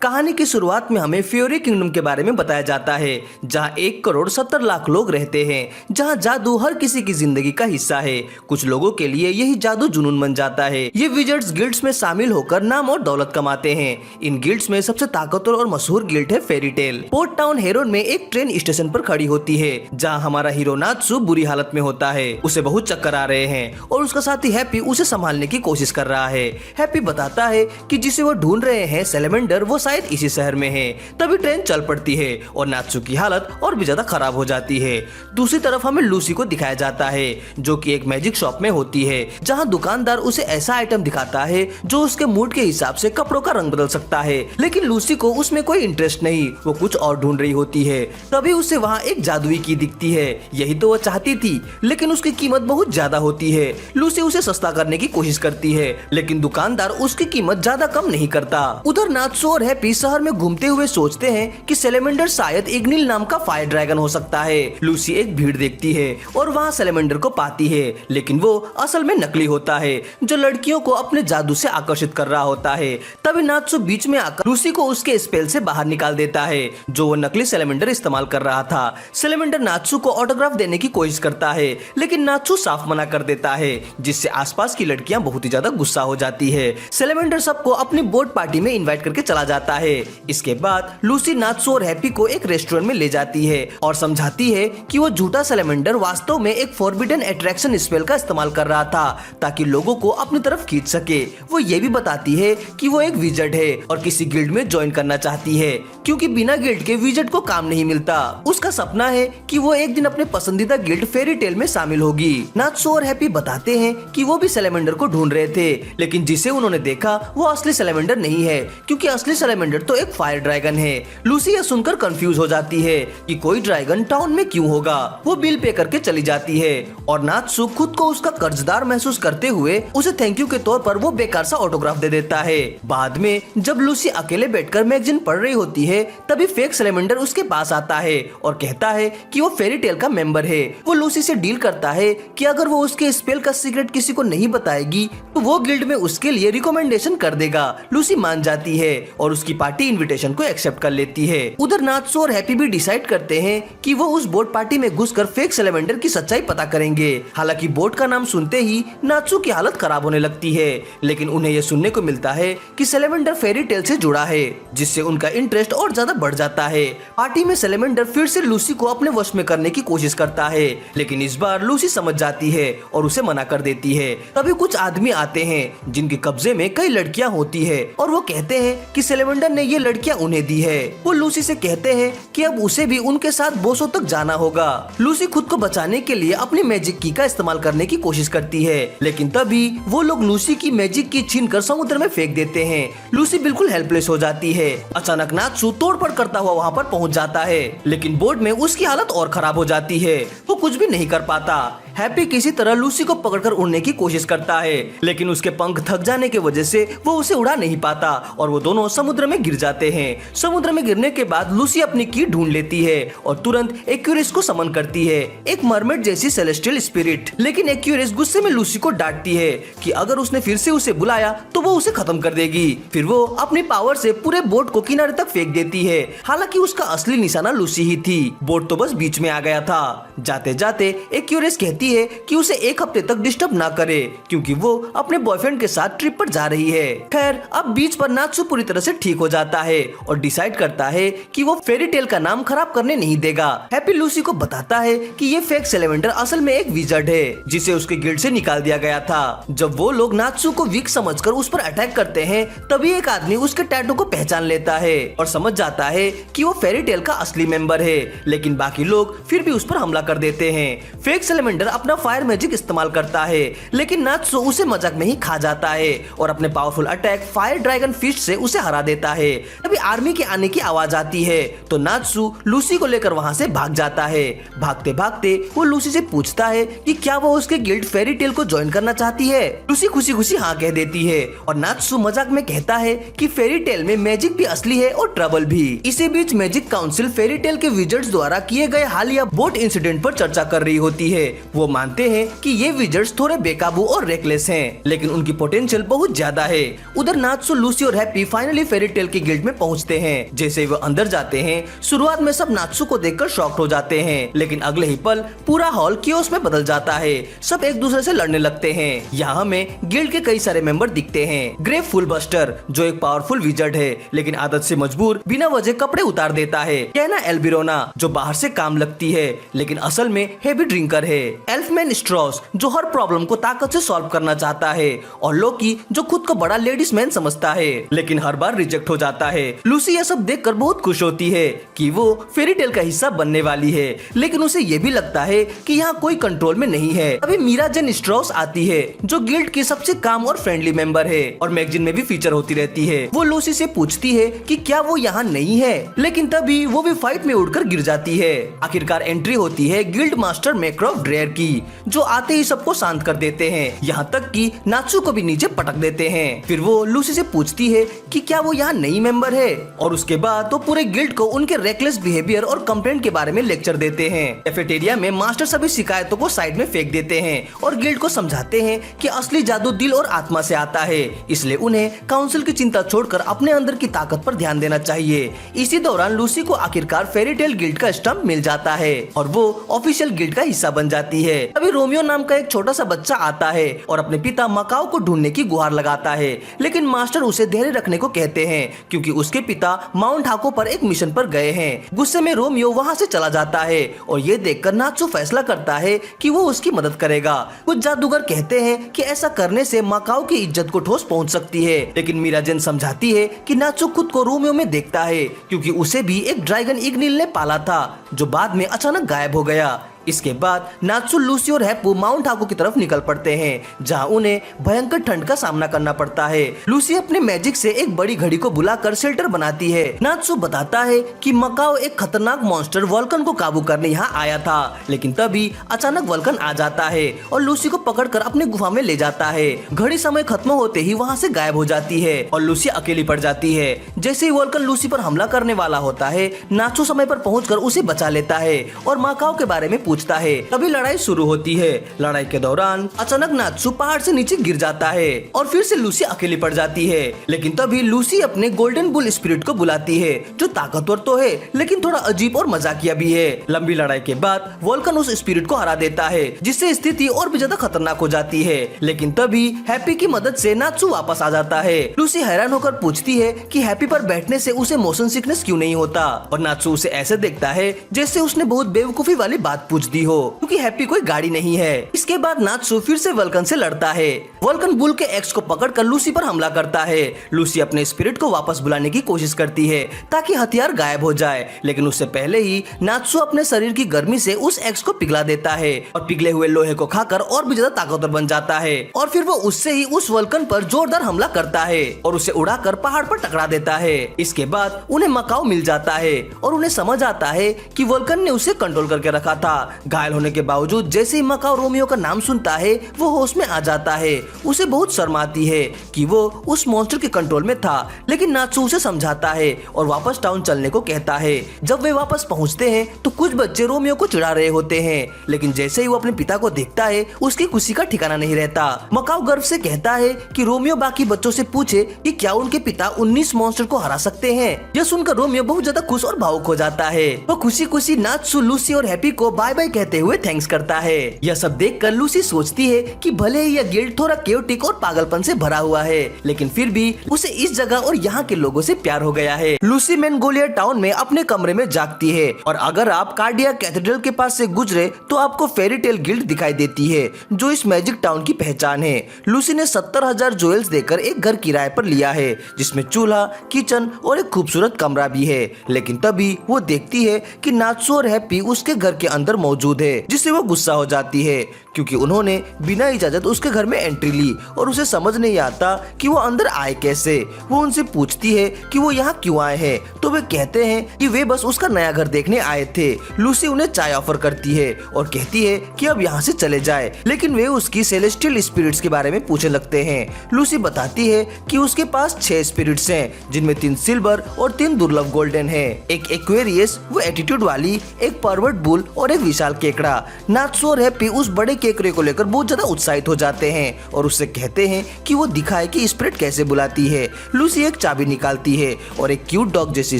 कहानी की शुरुआत में हमें फ्योरी किंगडम के बारे में बताया जाता है, जहां 1,70,00,000 लोग रहते हैं, जहां जादू हर किसी की जिंदगी का हिस्सा है। कुछ लोगों के लिए यही जादू जुनून बन जाता है। ये विजर्ड्स गिल्ड्स में शामिल होकर नाम और दौलत कमाते हैं। इन गिल्ड्स में सबसे ताकतवर और मशहूर गिल्ड है fairy tale. Port town Heron में एक ट्रेन स्टेशन पर खड़ी होती है, जहाँ हमारा हीरो नात्सु बुरी हालत में होता है। उसे बहुत चक्कर आ रहे हैं और उसका साथी हैप्पी उसे संभालने की कोशिश कर रहा है। हैप्पी बताता है कि जिसे वो ढूंढ रहे हैं सैलेमेंडर, वो शायद इसी शहर में है। तभी ट्रेन चल पड़ती है और नात्सु की हालत और भी ज्यादा खराब हो जाती है। दूसरी तरफ हमें लूसी को दिखाया जाता है, जो कि एक मैजिक शॉप में होती है, जहां दुकानदार उसे ऐसा आइटम दिखाता है जो उसके मूड के हिसाब से कपड़ों का रंग बदल सकता है। लेकिन लूसी को उसमें कोई इंटरेस्ट नहीं, वो कुछ और ढूंढ रही होती है। तभी उसे वहाँ एक जादुई की दिखती है। यही तो वो चाहती थी, लेकिन उसकी कीमत बहुत ज्यादा होती है। लूसी उसे सस्ता करने की कोशिश करती है, लेकिन दुकानदार उसकी कीमत ज्यादा कम नहीं करता। उधर नात्सु और हैप्पी शहर में घूमते हुए सोचते हैं कि सैलेमेंडर शायद इग्निल नाम का फायर ड्रैगन हो सकता है। लूसी एक भीड़ देखती है और वहाँ सैलेमेंडर को पाती है, लेकिन वो असल में नकली होता है, जो लड़कियों को अपने जादू से आकर्षित कर रहा होता है। तभी नात्सु बीच में आकर लूसी को उसके स्पेल से बाहर निकाल देता है, जो वो नकली सैलेमेंडर इस्तेमाल कर रहा था। सैलेमेंडर नात्सु को ऑटोग्राफ देने की कोशिश करता है, लेकिन नात्सु साफ मना कर देता है, जिससे आसपास की लड़कियां बहुत ही ज्यादा गुस्सा हो जाती है। सैलेमेंडर सबको अपनी बोट पार्टी में इनवाइट करके चला जाता है। इसके बाद लूसी नात्सु और हैप्पी को एक रेस्टोरेंट में ले जाती है और समझाती है कि वो झूठा सैलेमेंडर वास्तव में एक फॉरबिडन अट्रैक्शन स्पेल का इस्तेमाल कर रहा था, ताकि लोगों को अपनी तरफ खींच सके। वो ये भी बताती है कि वो एक विजर्ड है और किसी गिल्ड में ज्वाइन करना चाहती है, क्योंकि बिना गिल्ड के विजर्ड को काम नहीं मिलता। उसका सपना है कि वो एक दिन अपने पसंदीदा गिल्ड फेरी टेल में शामिल होगी। नात्सु और हैप्पी बताते हैं कि वो भी सैलेमेंडर को ढूंढ रहे थे, लेकिन जिसे उन्होंने देखा वो असली सैलेमेंडर नहीं है, क्योंकि असली सैलेमेंडर तो एक फायर ड्रैगन है। लूसी यह सुनकर कंफ्यूज हो जाती है कि कोई ड्रैगन टाउन में क्यों होगा। वो बिल पे करके चली जाती है और नात्सु खुद को उसका कर्जदार महसूस करते हुए उसे थैंक यू के तौर पर वो बेकार सा ऑटोग्राफ दे देता है। बाद में जब लूसी अकेले बैठकर मैगजीन पढ़ रही होती है, तभी फेक सैलेमेंडर उसके पास आता है और कहता है कि वो फेरी टेल का मेंबर है। वो लूसी से डील करता है कि अगर वो उसके स्पेल का सीक्रेट किसी को नहीं बताएगी तो वो गिल्ड में उसके लिए रिकमेंडेशन कर देगा। लूसी मान जाती है और उसकी पार्टी इनविटेशन को एक्सेप्ट कर लेती है। उधर नात्सु और हैप्पी भी डिसाइड करते हैं कि वो उस बोट पार्टी में घुसकर फेक सैलेमेंडर की सच्चाई पता करेंगे। हालांकि बोट का नाम सुनते ही नात्सु की हालत खराब होने लगती है, लेकिन उन्हें यह सुनने को मिलता है कि सैलेमेंडर फेरी टेल से जुड़ा है, जिससे उनका इंटरेस्ट और ज्यादा बढ़ जाता है। पार्टी में सैलेमेंडर फिर से लूसी को अपने वश में करने की कोशिश करता है, लेकिन इस बार लूसी समझ जाती है और उसे मना कर देती है। तभी कुछ आदमी आते हैं जिनके कब्जे में कई लड़कियां होती है और वो कहते हैं कि सैलेमेंडर ने ये लड़कियां उन्हें दी है। वो लूसी से कहते हैं कि अब उसे भी उनके साथ बोसो तक जाना होगा। लूसी खुद को बचाने के लिए अपनी मैजिक की का इस्तेमाल करने की कोशिश करती है, लेकिन तभी वो लोग लूसी की मैजिक की छीनकर समुद्र में फेंक देते हैं। लूसी बिल्कुल हेल्पलेस हो जाती है। अचानक नात्सु तोड़फोड़ करता हुआ वहाँ पर पहुँच जाता है, लेकिन बोट में उसकी हालत और खराब हो जाती है। वो कुछ भी नहीं कर पाता। हैप्पी किसी तरह लूसी को पकड़कर उड़ने की कोशिश करता है, लेकिन उसके पंख थक जाने की वजह से वो उसे उड़ा नहीं पाता और वो दोनों समुद्र में गिर जाते हैं। समुद्र में गिरने के बाद लूसी अपनी की ढूंढ लेती है और तुरंत एक्यूरिस को समन करती है, एक मरमेड जैसी सेलेस्टियल स्पिरिट। लेकिन एक्यूरिस गुस्से में लूसी को डांटती है कि अगर उसने फिर से उसे बुलाया तो वो उसे खत्म कर देगी। फिर वो अपनी पावर से पूरे बोट को किनारे तक फेंक देती है। हालांकि उसका असली निशाना लूसी ही थी। बोट तो बस बीच में आ गया था। जाते जाते एक्यूरिस कहती है कि उसे एक हफ्ते तक डिस्टर्ब ना करे, क्योंकि वो अपने बॉयफ्रेंड के साथ ट्रिप पर जा रही है। खैर, अब बीच पर नात्सु पूरी तरह से ठीक हो जाता है और डिसाइड करता है कि वो फेरी टेल का नाम खराब करने नहीं देगा। हैप्पी लूसी को बताता है कि ये फेक सैलेमेंडर असल में एक विजर्ड है, जिसे उसके गिल्ड से निकाल दिया गया था। जब वो लोग नात्सु को वीक समझकर उस पर अटैक करते हैं, तभी एक आदमी उसके टैटू को पहचान लेता है और समझ जाता है कि वो फेरी टेल का असली मेंबर है। लेकिन बाकी लोग फिर भी उस पर हमला कर देते हैं। फेक सैलेमेंडर अपना फायर मैजिक इस्तेमाल करता है, लेकिन नात्सु उसे मजाक में ही खा जाता है और अपने powerful attack fire dragon fist से उसे हरा देता है। तभी आर्मी के आने की आवाज आती है तो नात्सु लूसी को लेकर वहाँ से भाग जाता है। भागते भागते वो लूसी से पूछता है कि क्या वो उसके गिल्ड फेरी टेल को ज्वाइन करना चाहती है। लूसी खुशी खुशी हाँ कह देती है और नात्सु मजाक में कहता है कि फेरी टेल में मैजिक भी असली है और ट्रबल भी। इसी बीच मैजिक काउंसिल फेरी टेल के विजर्ड्स द्वारा किए गए हालिया बोट इंसिडेंट पर चर्चा कर रही होती है। वो मानते हैं कि ये विजर्ड्स थोड़े बेकाबू और रेकलेस हैं, लेकिन उनकी पोटेंशियल बहुत ज्यादा है। उधर नात्सु, लूसी और हैप्पी फाइनली फेरी टेल की गिल्ड में पहुंचते हैं। जैसे वो अंदर जाते हैं, शुरुआत में सब नात्सु को देखकर शॉक्ड हो जाते हैं, लेकिन अगले ही पल पूरा हॉल कियोस में बदल जाता है। सब एक दूसरे से लड़ने लगते हैं। यहाँ हमें गिल्ड के कई सारे मेंबर दिखते हैं। ग्रेव फुलबस्टर जो एक पावरफुल विजर्ड है, लेकिन आदत से मजबूर बिना वजह कपड़े उतार देता है। कैना एल्बिरोना जो बाहर से काम लगती है, लेकिन असल में हेवी ड्रिंकर है। एल्फमैन स्ट्रॉस जो हर प्रॉब्लम को ताकत से सॉल्व करना चाहता है, और लोकी जो खुद को बड़ा लेडीज मैन समझता है, लेकिन हर बार रिजेक्ट हो जाता है। लूसी यह सब देखकर बहुत खुश होती है कि वो फेरी टेल का हिस्सा बनने वाली है, लेकिन उसे ये भी लगता है कि यहाँ कोई कंट्रोल में नहीं है। अभी मीरा जेन स्ट्रॉस आती है जो गिल्ड की सबसे काम और फ्रेंडली मेंबर है, और मैगजीन में भी फीचर होती रहती है। वो लूसी से पूछती है कि क्या वो यहाँ नहीं है, लेकिन तभी वो भी फाइट में उड़कर गिर जाती है। आखिरकार एंट्री होती है गिल्ड मास्टर मैक्रॉफ ड्रेयर की, जो आते ही सबको शांत कर देते हैं, यहाँ तक कि नात्सु को भी नीचे पटक देते हैं। फिर वो लूसी से पूछती है कि क्या वो यहाँ नई मेंबर है, और उसके बाद तो पूरे गिल्ड को उनके रेकलेस बिहेवियर और कंप्लेंट के बारे में लेक्चर देते हैं। कैफेटेरिया में मास्टर सभी शिकायतों को साइड में फेंक देते हैं और गिल्ड को समझाते हैं कि असली जादू दिल और आत्मा से आता है, इसलिए उन्हें काउंसिल की चिंता छोड़कर अपने अंदर की ताकत पर ध्यान देना चाहिए। इसी दौरान लूसी को आखिरकार फेरी टेल गिल्ड का स्टंप मिल जाता है और वो ऑफिशियल गिल्ड का हिस्सा बन जाती है। अभी रोमियो नाम का एक छोटा सा बच्चा आता है और अपने पिता मकाओ को ढूंढने की गुहार लगाता है, लेकिन मास्टर उसे धैर्य रखने को कहते हैं क्योंकि उसके पिता माउंट हाको पर एक मिशन पर गए हैं। गुस्से में रोमियो वहाँ से चला जाता है और ये देखकर नात्सु फैसला करता है कि वो उसकी मदद करेगा। कुछ जादूगर कहते हैं कि ऐसा करने से मकाओ की इज्जत को ठोस पहुंच सकती है, लेकिन मीरा जेन समझाती है कि नात्सु खुद को रोमियो में देखता है क्योंकि उसे भी एक ड्रैगन इग्निल ने पाला था जो बाद में अचानक गायब हो गया। इसके बाद नात्सु, लूसी और हैप्पू माउंट हाको की तरफ निकल पड़ते हैं जहां उन्हें भयंकर ठंड का सामना करना पड़ता है। लूसी अपने मैजिक से एक बड़ी घड़ी को बुलाकर शेल्टर बनाती है। नात्सु बताता है कि मकाओ एक खतरनाक मॉन्स्टर वल्कन को काबू करने यहाँ आया था, लेकिन तभी अचानक वल्कन आ जाता है और लूसी को पकड़कर अपने गुफा में ले जाता है। घड़ी समय खत्म होते ही वहाँ से गायब हो जाती है और लूसी अकेली पड़ जाती है। जैसे ही वल्कन लूसी पर हमला करने वाला होता है, नात्सु समय पर पहुँचकर उसे बचा लेता है और मकाओ के बारे में पूछता है। तभी लड़ाई शुरू होती है। लड़ाई के दौरान अचानक नात्सु पहाड़ से नीचे गिर जाता है और फिर से लूसी अकेली पड़ जाती है, लेकिन तभी लूसी अपने गोल्डन बुल स्पिरिट को बुलाती है जो ताकतवर तो है लेकिन थोड़ा अजीब और मजाकिया भी है। लंबी लड़ाई के बाद वोल्कन उस स्पिरिट को हरा देता है जिससे स्थिति और भी ज्यादा खतरनाक हो जाती है, लेकिन तभी हैप्पी की मदद से नात्सु वापस आ जाता है। लूसी हैरान होकर पूछती है कि हैप्पी पर बैठने से उसे मोशन सिकनेस क्यों नहीं होता, और नात्सु उसे ऐसे देखता है जैसे उसने बहुत बेवकूफी वाली बात पूछ दी हो क्योंकि हैप्पी कोई गाड़ी नहीं है। इसके बाद नात्सु फिर से वल्कन से लड़ता है। वल्कन बुल के एक्स को पकड़कर लूसी पर हमला करता है। लूसी अपने स्पिरिट को वापस बुलाने की कोशिश करती है ताकि हथियार गायब हो जाए, लेकिन उससे पहले ही नात्सु अपने शरीर की गर्मी से उस एक्स को पिघला देता है और पिघले हुए लोहे को खाकर और भी ज्यादा ताकतवर बन जाता है, और फिर वो उससे ही उस वल्कन पर जोरदार हमला करता है और उसे उड़ाकर पहाड़ पर टकरा देता है। इसके बाद उन्हें मकाओ मिल जाता है और उन्हें समझ आता है कि वल्कन ने उसे कंट्रोल करके रखा था। घायल होने के बावजूद जैसे ही मकाओ रोमियो का नाम सुनता है वो होश में आ जाता है। उसे बहुत शर्म आती है कि वो उस मॉन्स्टर के कंट्रोल में था, लेकिन नात्सु उसे समझाता है और वापस टाउन चलने को कहता है। जब वे वापस पहुंचते हैं तो कुछ बच्चे रोमियो को चिढ़ा रहे होते हैं, लेकिन जैसे ही वो अपने पिता को देखता है उसकी खुशी का ठिकाना नहीं रहता। मकाओ गर्व से कहता है कि रोमियो बाकी बच्चों से पूछे कि क्या उनके पिता 19 मॉन्स्टर को हरा सकते हैं। यह सुनकर रोमियो बहुत ज्यादा खुश और भावुक हो जाता है। वो खुशी खुशी नात्सु, लूसी और हैप्पी को बाय बाय कहते हुए थैंक्स करता है। यह सब देखकर लूसी सोचती है कि भले ही यह गिल्ड थोड़ा केओटिक और पागलपन से भरा हुआ है, लेकिन फिर भी उसे इस जगह और यहाँ के लोगों से प्यार हो गया है। लूसी मेनगोलिया टाउन में अपने कमरे में जागती है और अगर आप कार्डिया कैथेड्रल के पास से गुजरे तो आपको फेरी टेल गिल्ड दिखाई देती है जो इस मैजिक टाउन की पहचान है। लूसी ने 70,000 जोएल्स देकर एक घर किराए पर लिया है जिसमें चूल्हा, किचन और एक खूबसूरत कमरा भी है, लेकिन तभी वो देखती है कि नात्सु और हैप्पी उसके घर के अंदर मौजूद है, जिससे वो गुस्सा हो जाती है क्योंकि उन्होंने बिना इजाजत उसके घर में एंट्री ली और उसे समझ नहीं आता कि वो अंदर आए कैसे। वो उनसे पूछती है कि वो यहाँ क्यों आए हैं, तो वे कहते हैं कि वे बस उसका नया घर देखने आए थे। लूसी उन्हें चाय ऑफर करती है और कहती है कि अब यहाँ से चले जाए, लेकिन वे उसकी सेलेस्टियल स्पिरिट्स के बारे में पूछने लगते हैं। लूसी बताती है कि उसके पास 6 स्पिरिट्स हैं जिनमें 3 सिल्वर और 3 दुर्लभ गोल्डन है। एक एक्वेरियस, वो एटीट्यूड वाली, एक परवर्ट बुल और एक विशाल केकड़ा। नात्सु और हैप्पी उस बड़े केकड़े को लेकर बहुत ज्यादा उत्साहित हो जाते हैं और उससे कहते हैं कि वो दिखाए कि स्पिरिट कैसे बुलाती है। लूसी एक चाबी निकालती है और एक क्यूट डॉग जैसी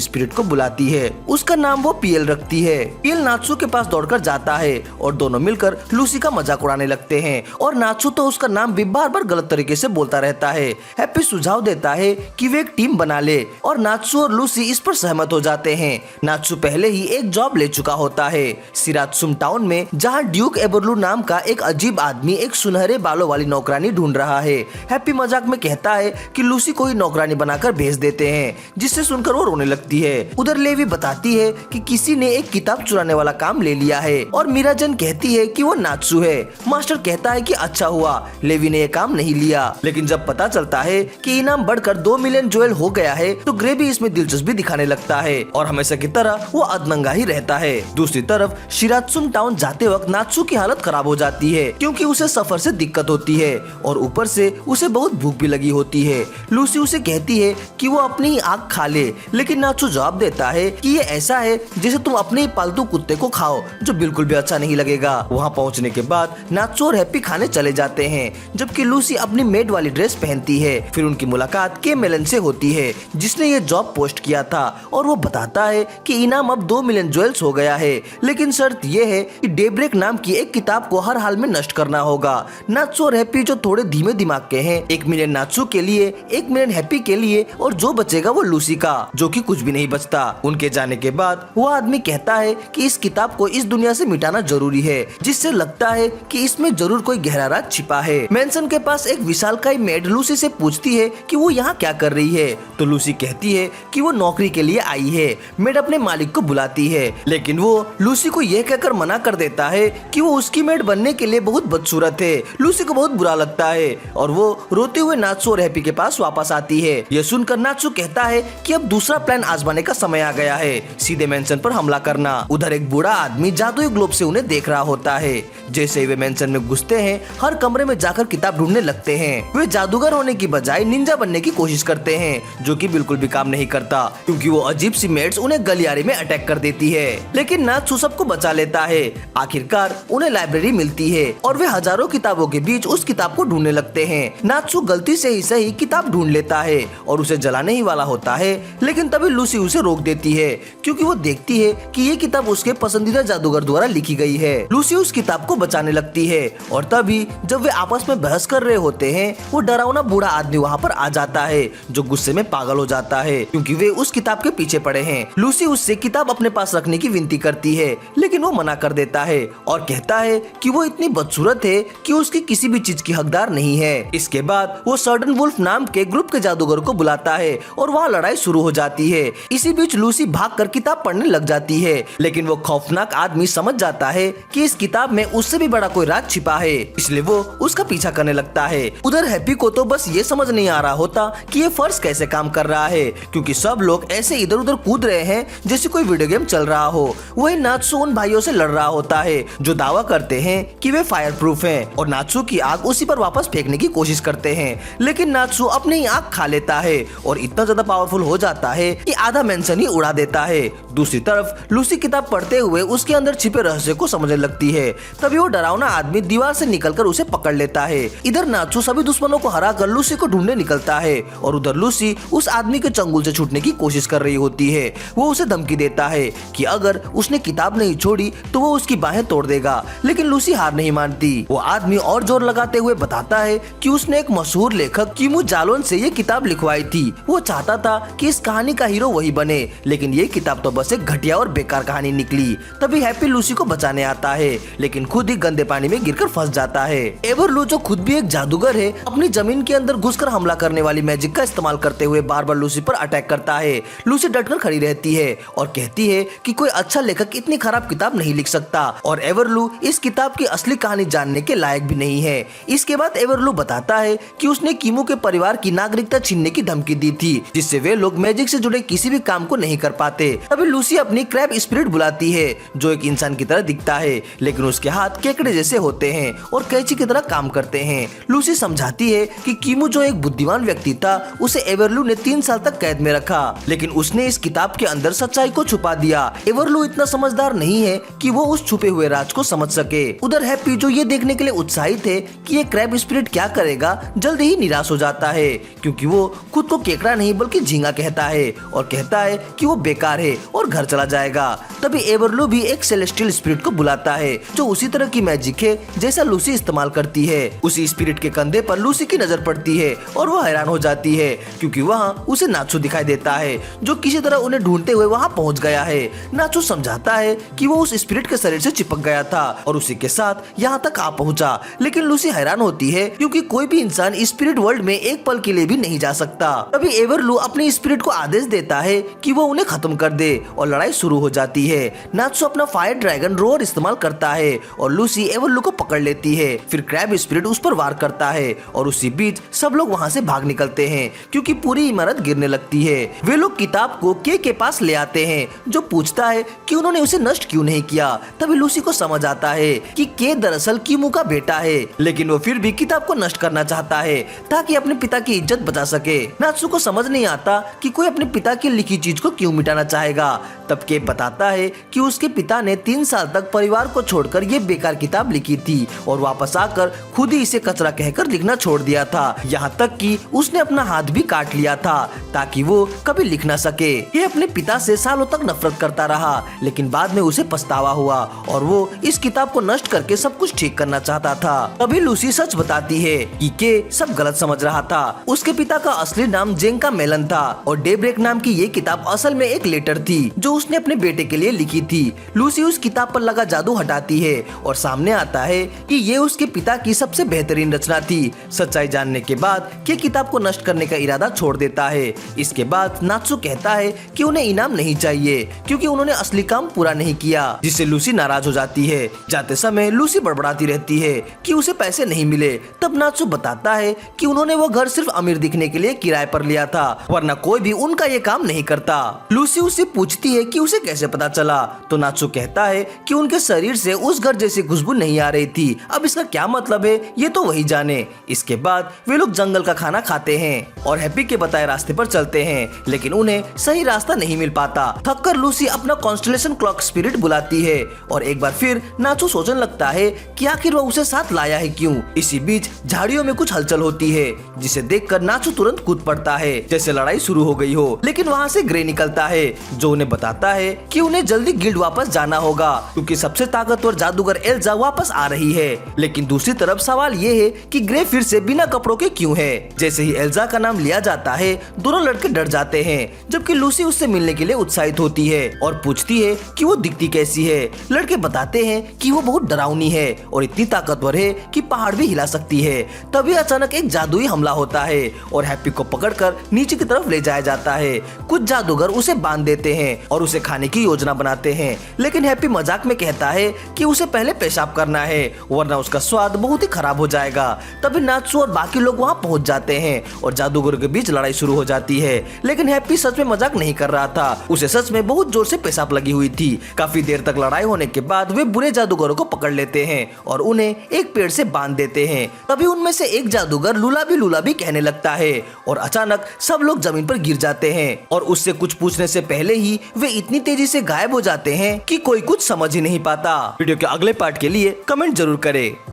स्पिरिट को बुलाती है। उसका नाम वो पीएल रखती है। पीएल नात्सु के पास दौड़कर जाता है और दोनों मिलकर लूसी का मजाक उड़ाने लगते हैं और नात्सु तो उसका नाम भी बार बार गलत तरीके से बोलता रहता है। हैप्पी सुझाव देता है कि वे एक टीम बना ले और नात्सु और लूसी इस पर सहमत हो जाते हैं। नात्सु पहले ही एक जॉब ले चुका होता है सिरात्सुम टाउन में, जहां ड्यूक एबरलू नाम का एक अजीब आदमी एक सुनहरे बालों वाली नौकरानी ढूंढ रहा है। हैप्पी मजाक में कहता है कि लूसी को ही नौकरानी बनाकर भेज देते हैं, जिससे सुनकर वो रोने लगती है। उधर लेवी बताती है कि किसी ने एक किताब चुराने वाला काम ले लिया है और मीराजन कहती है कि वो नात्सु है। मास्टर कहता है कि अच्छा हुआ लेवी ने ये काम नहीं लिया, लेकिन जब पता चलता है कि इनाम बढ़कर 2 मिलियन जोएल हो गया है तो ग्रे भी इसमें दिलचस्पी दिखाने लगता है और हमेशा की तरह वो अधनंगा ही रहता है। दूसरी तरफ शिरात्सुम टाउन जाते वक्त नात्सु की हालत खराब हो जाती है क्योंकि उसे सफर से दिक्कत होती है और ऊपर से उसे बहुत भूख भी लगी होती है। लूसी उसे कहती है कि वो अपनी ही आँख खा ले, लेकिन नात्सु जवाब देता है कि ये ऐसा है जैसे तुम अपने ही पालतू कुत्ते को खाओ, जो बिल्कुल भी अच्छा नहीं लगेगा। वहाँ पहुँचने के बाद नात्सु और हैप्पी खाने चले जाते हैं, जबकि लूसी अपनी मेड वाली ड्रेस पहनती है। फिर उनकी मुलाकात के मेलन से होती है जिसने ये जॉब पोस्ट किया था और वो बताता है कि इनाम अब 2 मिलियन जोएल्स हो गया है, लेकिन शर्त ये है कि डेब्रेक नाम की एक किताब को हर हाल में नष्ट करना होगा। नात्सु और हैप्पी जो थोड़े धीमे दिमाग के हैं, 1 मिलियन नात्सु के लिए, 1 मिलियन हैप्पी के लिए और जो बचेगा वो लूसी का, जो कि कुछ भी नहीं बचता। उनके जाने के बाद वो आदमी कहता है कि इस किताब को इस दुनिया से मिटाना जरूरी है, जिससे लगता है कि इसमें जरूर कोई गहरा राज छिपा है। मैंसन के पास एक विशालकाय मेड लूसी से पूछती है कि वो यहाँ क्या कर रही है, तो लूसी कहती है कि वो नौकरी के लिए आई है। मेड अपने मालिक को बुलाती है, लेकिन वो लूसी को यह कहकर मना कर देता है कि वो उसकी मेड बनने के लिए बहुत बदसूरत है। लूसी को बहुत बुरा लगता है और वो रोते हुए नात्सु और हैप्पी के पास वापस आती है। यह सुनकर नात्सु कहता है कि अब दूसरा प्लान आजमाने का समय आ गया है, सीधे मैंसन पर हमला करना। उधर एक बूढ़ा आदमी जादुई ग्लोब से उन्हें देख रहा होता है। जैसे ही वे मैंसन में घुसते हैं, हर कमरे में जाकर किताब ढूंढने लगते हैं। वे जादूगर होने की बजाय निंजा बनने की कोशिश करते हैं, जो कि बिल्कुल भी काम नहीं करता क्योंकि वो अजीब सी मेड्स उन्हें गलियारे में अटैक कर देती है। लेकिन नात्सु सबको बचा लेता है। आखिरकार उन्हें लाइब्रेरी मिलती है और वे हजारों किताबों के बीच उस किताब को ढूंढने लगते हैं। नात्सु गलती से ही सही किताब ढूंढ लेता है और उसे जलाने ही वाला होता है, लेकिन तभी लूसी उसे रोक देती है क्योंकि वो देखती है कि ये किताब उसके पसंदीदा जादूगर द्वारा लिखी गई है। लूसी उस किताब को बचाने लगती है और तभी जब वे आपस में बहस कर रहे होते हैं, वो डरावना बूढ़ा आदमी वहाँ पर आ जाता है, जो गुस्से में पागल हो जाता है क्योंकि वे उस किताब के पीछे पड़े हैं। लूसी उससे किताब अपने पास रखने की विनती करती है, लेकिन वो मना कर देता है और कहता है कि वो इतनी बदसूरत है कि उसकी किसी भी चीज की हकदार नहीं है। इसके बाद वो सर्डन वुल्फ नाम के ग्रुप के जादूगर को बुलाता है और वहाँ लड़ाई शुरू हो जाती है। इसी बीच लूसी भागकर किताब पढ़ने लग जाती है, लेकिन वो खौफनाक आदमी समझ जाता है कि इस किताब में उससे भी बड़ा कोई राज छिपा है, इसलिए वो उसका पीछा करने लगता है। उधर हैप्पी को तो बस ये समझ नहीं आ रहा होता कि ये फर्श कैसे काम कर रहा है, क्योंकि सब लोग ऐसे इधर उधर कूद रहे हैं जैसे कोई वीडियो गेम चल रहा हो। वही नात्सु उन भाइयों से लड़ रहा होता है जो दावा करते हैं कि वे फायर प्रूफ हैं और नात्सु की आग उसी पर वापस फेंकने की कोशिश करते हैं, लेकिन नात्सु अपनी ही आग खा लेता है और इतना ज्यादा पावरफुल हो जाता है कि आधा मैंसन ही उड़ा देता है। दूसरी तरफ लूसी किताब पढ़ते हुए उसके अंदर छिपे रहस्य को समझने लगती है। तभी वो डरावना आदमी दीवार से निकलकर उसे पकड़ लेता है। इधर नात्सु सभी दुश्मनों को हराकर लूसी को ढूंढने निकलता है और उधर लूसी उस आदमी के चंगुल से छूटने की कोशिश कर रही होती है। वो उसे धमकी देता है कि अगर उसने किताब नहीं छोड़ी तो वो उसकी बाहें तोड़ देगा, लेकिन लूसी हार नहीं मानती। वो आदमी और जोर लगाते हुए बताता है कि उसने एक मशहूर लेखक किमू जालोन से ये किताब लिखवाई थी। वो चाहता था कि इस कहानी का हीरो वही बने, लेकिन ये किताब तो बस एक घटिया और बेकार कहानी निकली। तभी हैप्पी लूसी को बचाने आता है, लेकिन खुद ही गंदे पानी में गिरकर फंस जाता है। एवरलू जो खुद भी एक जादूगर है, अपनी जमीन के अंदर घुसकर हमला करने वाली मैजिक का इस्तेमाल करते हुए बार बार लूसी पर अटैक करता है। लूसी डटकर खड़ी रहती है और कहती है कि कोई अच्छा लेखक इतनी खराब किताब नहीं लिख सकता और एवरलू इस किताब की असली कहानी जानने के लायक भी नहीं है। इसके बाद एवरलू बताता है कि उसने कीमू के परिवार की नागरिकता छीनने की धमकी दी थी, जिससे वे लोग मैजिक से जुड़े किसी भी काम को नहीं कर पाते। तभी लूसी अपनी क्रैब स्पिरिट बुलाती है जो एक इंसान की तरह दिखता है, लेकिन उसके हाथ केकड़े जैसे होते हैं और कैंची की तरह काम करते हैं। लूसी समझाती है कि कीमू जो एक बुद्धिमान व्यक्ति था, उसे एवरलू ने 3 साल तक कैद में रखा, लेकिन उसने इस किताब के अंदर सच्चाई को छुपा दिया। एवरलू इतना समझदार नहीं है कि ताकि वो उस छुपे हुए राज को समझ सके। उधर हैप्पी जो ये देखने के लिए उत्साहित है कि ये क्रैब स्पिरिट क्या करेगा, जल्दी ही निराश हो जाता है क्योंकि वो खुद को केकड़ा नहीं बल्कि झींगा कहता है और कहता है कि वो बेकार है और घर चला जाएगा। तभी एवरलू भी एक सेलेस्टियल स्पिरिट को बुलाता है जो उसी तरह की मैजिक है जैसा लूसी इस्तेमाल करती है। उसी स्पिरिट के कंधे पर लूसी की नजर पड़ती है और वो हैरान हो जाती है क्योंकि वहाँ उसे नाचू दिखाई देता है जो किसी तरह उन्हें ढूंढते हुए वहाँ पहुँच गया है। नाचू समझाता है कि वो उस स्पिरिट के शरीर से चिपक गया था और उसी के साथ यहाँ तक आ पहुँचा, लेकिन लूसी हैरान होती है क्योंकि कोई भी इंसान स्पिरिट वर्ल्ड में एक पल के लिए भी नहीं जा सकता। तभी एवरलू अपनी स्पिरिट को आदेश देता है कि वो उन्हें खत्म कर दे और लड़ाई शुरू हो जाती है। नाचू अपना फायर ड्रैगन रोअर इस्तेमाल करता है और लूसी एवरलू को पकड़ लेती है। फिर क्रैब स्पिरिट उस पर वार करता है और उसी बीच सब लोग वहाँ से भाग निकलते हैं क्योंकि पूरी इमारत गिरने लगती है। वे लोग किताब को के पास ले आते हैं जो पूछता है कि उन्होंने उसे नष्ट क्यों नहीं किया। तभी लूसी को समझ आता है कि के दरअसल कीमू का बेटा है, लेकिन वो फिर भी किताब को नष्ट करना चाहता है ताकि अपने पिता की इज्जत बचा सके। नात्सू को समझ नहीं आता कि कोई अपने पिता की लिखी चीज को क्यों मिटाना चाहेगा। तब के बताता है कि उसके पिता ने 3 साल तक परिवार को छोड़कर ये बेकार किताब लिखी थी और वापस आकर खुद ही इसे कचरा कहकर लिखना छोड़ दिया था। यहाँ तक कि उसने अपना हाथ भी काट लिया था ताकि वो कभी लिख ना सके। ये अपने पिता से सालों तक नफरत करता रहा, लेकिन बाद में उसे पछतावा हुआ और वो इस किताब को नष्ट करके सब कुछ ठीक करना चाहता था। तभी लूसी सच बताती है कि के सब गलत समझ रहा था। उसके पिता का असली नाम जेंका मेलन था और डेब्रेक नाम की ये किताब असल में एक लेटर थी जो उसने अपने बेटे के लिए लिखी थी। लूसी उस किताब पर लगा जादू हटाती है और सामने आता है कि ये उसके पिता की सबसे बेहतरीन रचना थी। सच्चाई जानने के बाद के किताब को नष्ट करने का इरादा छोड़ देता है। इसके बाद नात्सू कहता है कि उन्हें इनाम नहीं चाहिए क्योंकि उन्होंने असली काम पूरा नहीं किया, जिससे लूसी नाराज हो जाती है। जाते समय लूसी बड़बड़ाती रहती है कि उसे पैसे नहीं मिले। तब नात्सू बताता है कि उन्होंने वो घर सिर्फ अमीर दिखने के लिए किराए पर लिया था, वरना कोई भी उनका ये काम नहीं करता। लूसी उससे पूछती है कि उसे कैसे पता चला, तो नात्सू कहता है कि उनके शरीर से उस घर जैसी खुशबू नहीं आ रही थी। अब इसका क्या मतलब है ये तो वही जाने। इसके बाद वे लोग जंगल का खाना खाते हैं और हैप्पी के बताए रास्ते पर चलते हैं, लेकिन उन्हें सही रास्ता नहीं मिल पाता। थककर लूसी अपना कॉन्स्टलेशन क्लॉक स्पिरिट बुलाती है और एक बार फिर नात्सू सोचने लगता है कि आखिर वह उसे साथ लाया है क्यों। इसी बीच झाड़ियों में कुछ हलचल होती है जिसे देखकर नात्सू तुरंत कूद पड़ता है जैसे लड़ाई शुरू हो गई हो, लेकिन वहाँ से ग्रे निकलता है जो उन्हें बताता है कि उन्हें जल्दी गिल्ड वापस जाना होगा क्योंकि सबसे ताकतवर जादूगर एल्जा वापस आ रही है। लेकिन दूसरी तरफ सवाल ये है कि ग्रे फिर से बिना कपड़ों के क्यों है। जैसे ही एल्जा का नाम लिया जाता है दोनों लड़के डर जाते हैं, जबकि लूसी उससे मिलने के लिए उत्साहित होती है और पूछती है कि वो दिखती कैसी है। लड़के बताते हैं कि वो बहुत डरावनी है और इतनी ताकतवर है कि पहाड़ भी हिला सकती है। तभी अचानक एक जादुई हमला होता है और हैप्पी को पकड़कर नीचे की तरफ ले जाया जाता है। कुछ जादूगर उसे बांध देते हैं और उसे खाने की योजना बनाते हैं, लेकिन हैप्पी मजाक में कहता है कि उसे पहले पेशाब करना है वरना उसका स्वाद बहुत ही खराब हो जाएगा। तभी नात्सू और बाकी लोग वहाँ पहुँच जाते हैं और जादूगरों के बीच लड़ाई शुरू हो जाती है, लेकिन हैप्पी सच में मजाक नहीं कर रहा था। उसे सच में बहुत जोर से पेशाब लगी हुई थी। काफी देर तक लड़ाई होने के बाद वे बुरे जादूगरों को पकड़ लेते हैं और उन्हें एक पेड़ से बांध देते हैं। तभी उनमें से एक जादूगर लूला भी कहने लगता है और अचानक सब लोग जमीन पर गिर जाते हैं और उससे कुछ पूछने से पहले ही वे इतनी तेजी से गायब हो जाते हैं कि कोई कुछ समझ ही नहीं पाता। वीडियो के अगले पार्ट के लिए कमेंट जरूर करें।